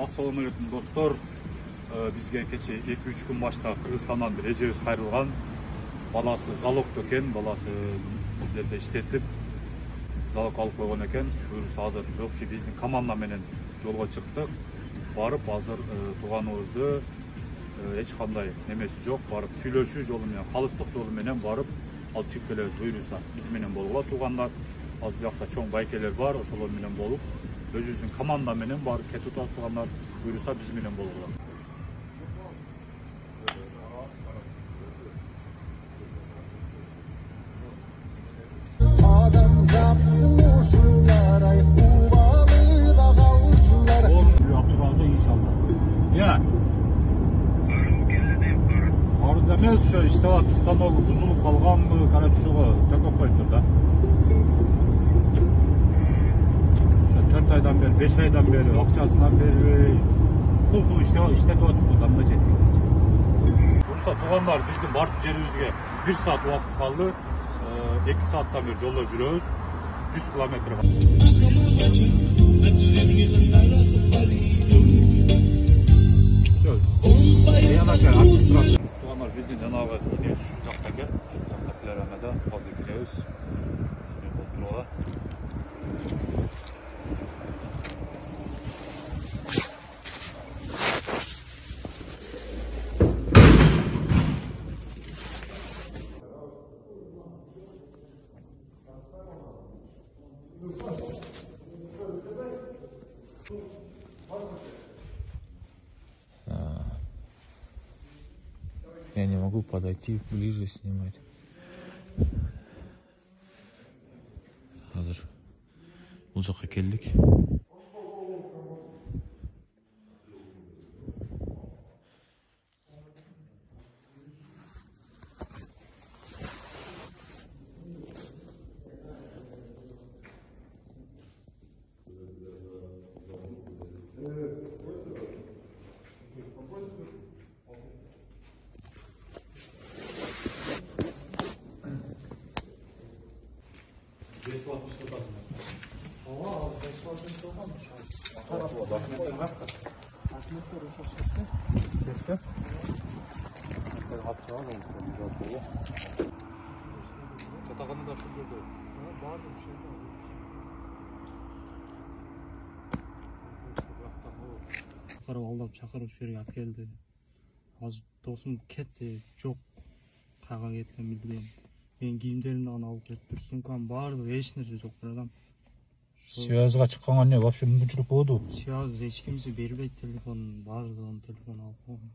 Assalamualaikum dostlar. Bizge keçe 2-3 gün başta Kırgızстандан bir ejebиз кайрылган. Баласы залогдо экен, баласы бул жерде иштетип, залог алып койгон экен. Буюрса азыр общий биздин команда менен жолго чыктык. Барып азыр тууганыбызды эч кандай немеси жок, барып сүйлөшүү жолу менен, калыстык жолу менен барып алып чыгып келебиз. Буюрса биз менен болгула туугандар. Азыр бuyakta чоң байкелер бар, ошолор менен болуп, өзүбүздүн команда менен барып кетип атат туугандар. Буюрса биз менен болгула. Арыз эмес, ошо иштеп станогу бузулуп калганбы, короче, ошого төкөп коюптур да. Ошо 4 айдан бери, 5 айдан бери акчасынан бербей, кул иштетип атыптыр да мына жерде. Буюрса туугандар, биздин барчу жерибизге 1 саат убакыт калды. 2 сааттан бери жолдо жүрөбүз. 100 километр бар. Туугандар, биздин жанагы идеясы ушул жакта экен. Ушул жакта пилорамада азыр киребиз. Сине болуп тургула. Я не могу подойти ближе снимать. Азыр бул жака келдик. Бесплатно что-то. Бесплатно что-то. Документтер бар. Документтер ошо шеште. Шеште. Алып чыгабыз, жолдо. Жатаканы да ушул жерде. Бар ушул жерде. Чакырып алдап чакырып ушул жерге алып келди. Азыр досум кетти, жок. Кайга кеткен билбейм. Мен кийимдеримди гана алып кетиптир, сумкам баардыгы эч нерсе жок адам. Связга чыкканга эмне вообще мүмкүнчүлүк болду? Связ эч кимсе бербейт, телефон баардыгын телефон алып койгон.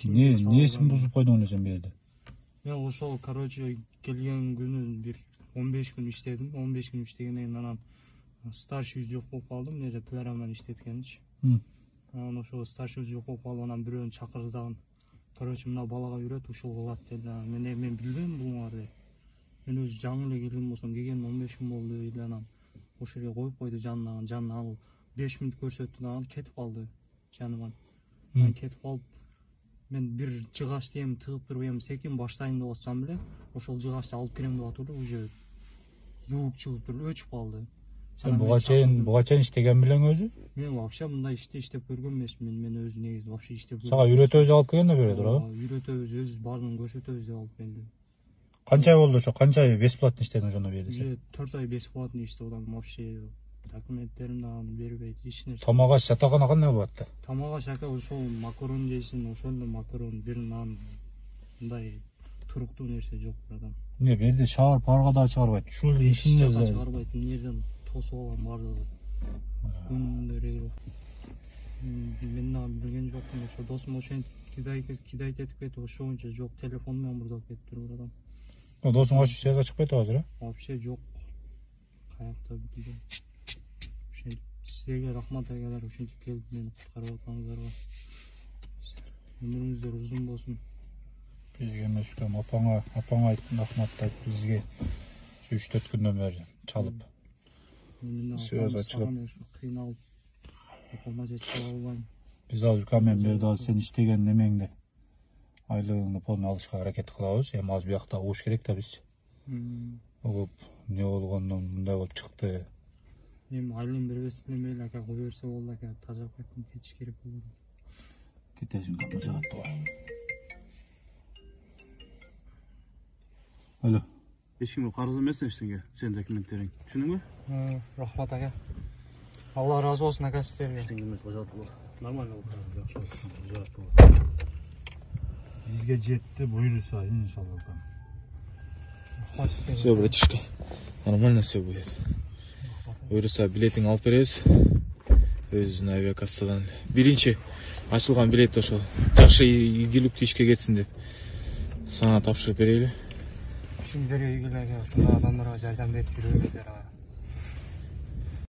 Несин бузуп койдуң эле сен бу жерде? Мен ошол, короче, келген күнү бир 15 күн иштедим. 15 күн иштегенден кийин анан старший жок болуп калдым, неде пилораман иштеткенчи. Анан ошол старший жок болуп калып, анан бирөөнү чакырды дагы. Короче, мына балага үйрөт, ушул кылат деди. Мен билбейм булуңар деп. Мен өзү жаңы эле келген болсом, келген 15 күн болду дейт. Анан ошол жерге коюп койду жанына алып 5 мүнөт көрсөттү дагы кетип калды жаныман. Мен кетип калып, мен бир жыгач дем тыгып туруп эми секин баштайын деп атсам эле, ошол жыгачты алып келем деп атып эле уже звук чыгып туруп өчүп калды. Сен буга чейин иштеген белең өзү? Мен вообще мындай иштеп көргөн эмесмин. Мен өзү негизи вообще иштеп көргөн. Сага үйрөтөбүз алып келген да бере туурабы? Үйрөтөбүз, өзүбүз баардыгын көрсөтөбүз деп алып келди. Канча ай болду ошо? Канча ай бесплатно иштедің ошондо берди? Уже 4 ай бесплатно иштеп, вообще документтеримди бербейт, эч нерсе. Тамак аш, жатакана кандай болот да? Тамак аш ака ошол макарон жейсиң, ошондо макарон, бир нан, мындай туруктуу нерсе жок адам. Эмне бу жерде шаар парга да чыгарбайт. Ушул ишин жака чыгарбайт, мына жерден тосуп алган баардыгы. Күндөрү. Мен дагы билген жокмун, ошо досум ошентип кидайт этип кетип, ошончо жок, телефон менен мурдап кетиптир бир адам. Досуң ачып связга чыкпайт азыр, а? Вообще жок. Каякта билбейм. Ошентип силерге рахмат агайлар, ошентип келип мени куткарып атканыңыздарга. Өмүрүңүздөр узун болсун. Бизге эмес, апаңа рахмат айт, бизге 3-4 күндөн бери чалып. Связга чыгып кыйналып апама жетип албайм. Биз азыр камен берди, сен иштеген немеңди айлыгыңды полный алышка аракет кылабыз. Эми азыр буякта угуш керек да биз. Угуп, не болгондон мындай болуп чыкты Эми айлын бербестен мейли ака кое берсе болду ака, таза кайтып кетиш керек болду. Кетесиң капма жагатты бар. Alo. Ешкімге қарыз емессің ештеңе, сен документтерің. Түсіндің бе? Рахмат ака. Алла разы болсын ака сіздерге. Ештеңе емес, жауапты бол. Нормально бол, жақсы болсын, жауапты бол. Bizge жетті бұйырса иншалла. Все, братишка, нормально все будет. Бұйырса билетин алып беребиз. Өзүнүн авиакассадан. Биринчи ачылган билет ошол. Жакшы ийгиликтүү ишке кетсин деп. Сага тапшырып берели. İşinizlere ilgili uşunda adamlara jardam berip жүрөбүздөр.